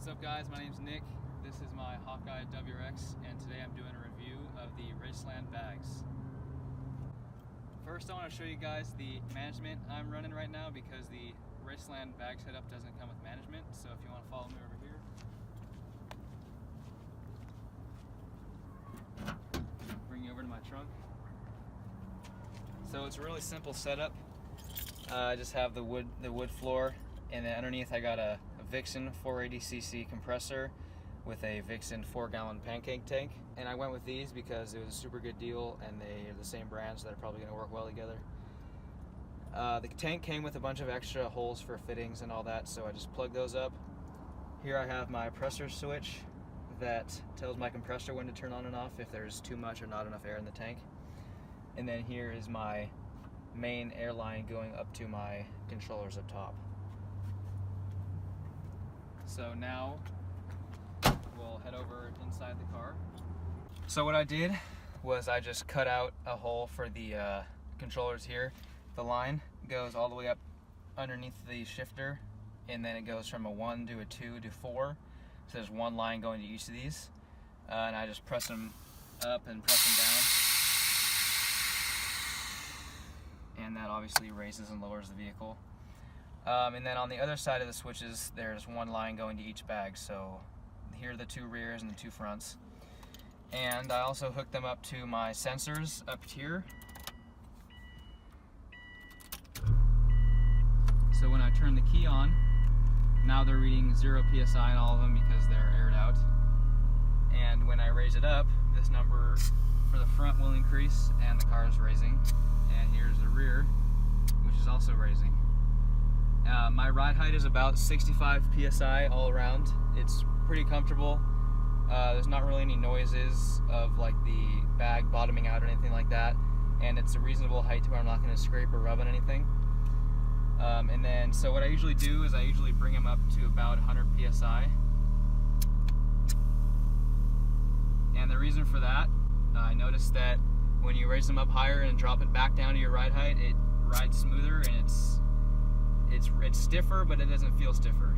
What's up guys, my name's Nick. This is my Hawkeye WRX and today I'm doing a review of the Raceland Bags. First I want to show you guys the management I'm running right now because the Raceland Bag setup doesn't come with management, so if you want to follow me over here. Bring you over to my trunk. So it's a really simple setup. I just have the wood floor, and then underneath I got a Vixen 480cc compressor with a Vixen 4-gallon pancake tank, and I went with these because it was a super good deal and they are the same brand, so they're probably going to work well together. The tank came with a bunch of extra holes for fittings and all that, so I just plugged those up. Here I have my pressure switch that tells my compressor when to turn on and off if there's too much or not enough air in the tank. And then here is my main air line going up to my controllers up top. So now we'll head over inside the car. So what I did was I just cut out a hole for the controllers here. The line goes all the way up underneath the shifter, and then it goes from a 1 to a 2 to 4. So there's one line going to each of these, and I just press them up and press them down, and that obviously raises and lowers the vehicle. And then on the other side of the switches, there's one line going to each bag. So here are the two rears and the two fronts. And I also hooked them up to my sensors up here. So when I turn the key on, now they're reading 0 PSI in all of them because they're aired out. And when I raise it up, this number for the front will increase and the car is raising. And here's the rear, which is also raising. My ride height is about 65 PSI all around. It's pretty comfortable. There's not really any noises of like the bag bottoming out or anything like that. And it's a reasonable height to where I'm not going to scrape or rub on anything. And then, so what I usually do is I usually bring them up to about 100 PSI. And the reason for that, I noticed that when you raise them up higher and drop it back down to your ride height, it rides smoother and it's stiffer, but it doesn't feel stiffer.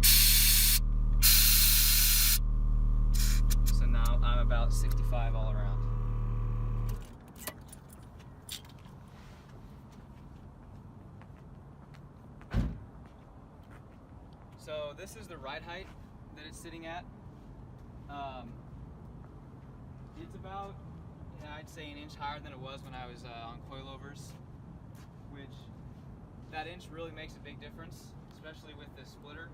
So now I'm about 65 all around. So this is the ride height that it's sitting at. It's about, I'd say, an inch higher than it was when I was on coilovers, which that inch really makes a big difference, especially with this splitter,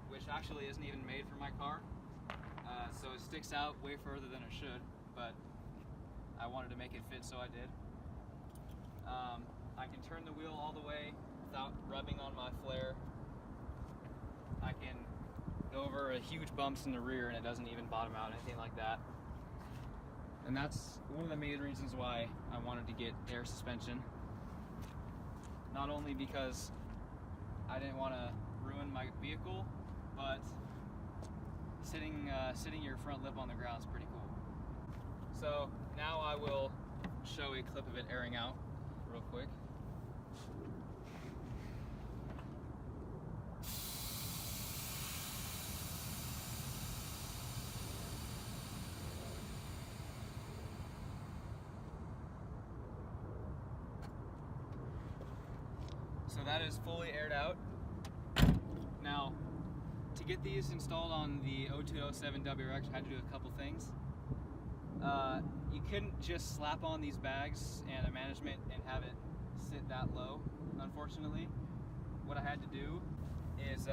which actually isn't even made for my car. So it sticks out way further than it should, but I wanted to make it fit, so I did. I can turn the wheel all the way without rubbing on my flare. I can go over a huge bumps in the rear and it doesn't even bottom out, anything like that. And that's one of the main reasons why I wanted to get air suspension. Not only because I didn't want to ruin my vehicle, but sitting your front lip on the ground is pretty cool. So now I will show a clip of it airing out real quick. So that is fully aired out. Now, to get these installed on the 0207 WRX, I had to do a couple things. You couldn't just slap on these bags and a management and have it sit that low, unfortunately. What I had to do is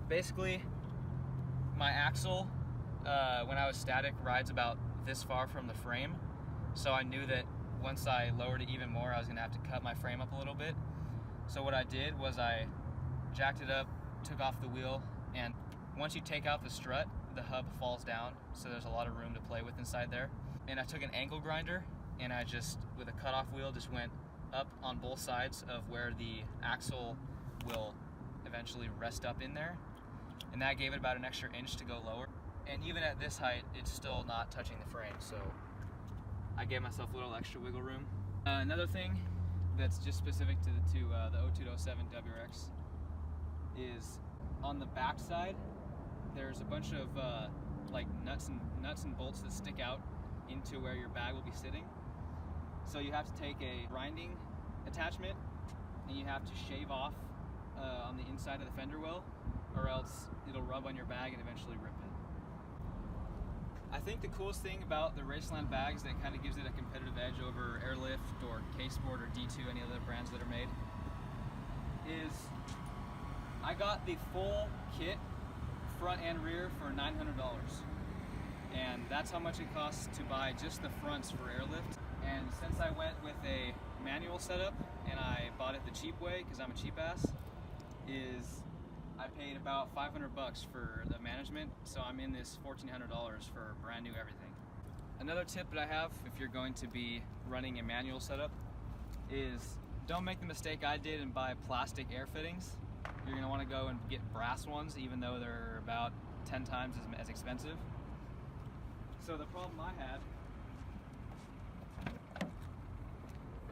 basically my axle, when I was static, rides about this far from the frame. So I knew that once I lowered it even more, I was going to have to cut my frame up a little bit. So what I did was I jacked it up, took off the wheel, and once you take out the strut, the hub falls down, so there's a lot of room to play with inside there. And I took an angle grinder, and I just, with a cutoff wheel, just went up on both sides of where the axle will eventually rest up in there. And that gave it about an extra inch to go lower. And even at this height, it's still not touching the frame, so I gave myself a little extra wiggle room. Another thing that's just specific to the 0207 WRX is on the back side, there's a bunch of like nuts and bolts that stick out into where your bag will be sitting. So you have to take a grinding attachment and you have to shave off on the inside of the fender well, or else it'll rub on your bag and eventually rip it. I think the coolest thing about the Raceland bags that kind of gives it a competitive edge over Airlift or K-Sport or D2, any other brands that are made, is I got the full kit, front and rear, for $900. And that's how much it costs to buy just the fronts for Airlift. And since I went with a manual setup and I bought it the cheap way because I'm a cheap ass, I paid about $500 for the management, so I'm in this $1,400 for brand new everything. Another tip that I have if you're going to be running a manual setup is don't make the mistake I did and buy plastic air fittings. You're going to want to go and get brass ones, even though they're about 10 times as expensive. So the problem I had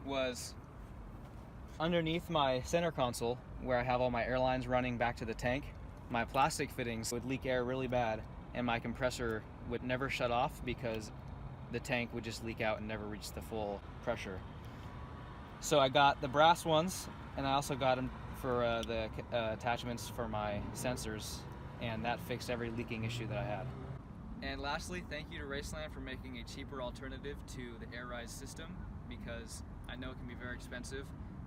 was underneath my center console, where I have all my airlines running back to the tank, my plastic fittings would leak air really bad, and my compressor would never shut off because the tank would just leak out and never reach the full pressure. So I got the brass ones, and I also got them for the attachments for my sensors, and that fixed every leaking issue that I had. And lastly, thank you to Raceland for making a cheaper alternative to the airride system, because I know it can be very expensive,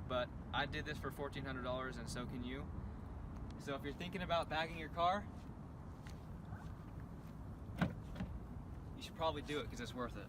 but I did this for $1,400 and so can you. So if you're thinking about bagging your car, you should probably do it because it's worth it.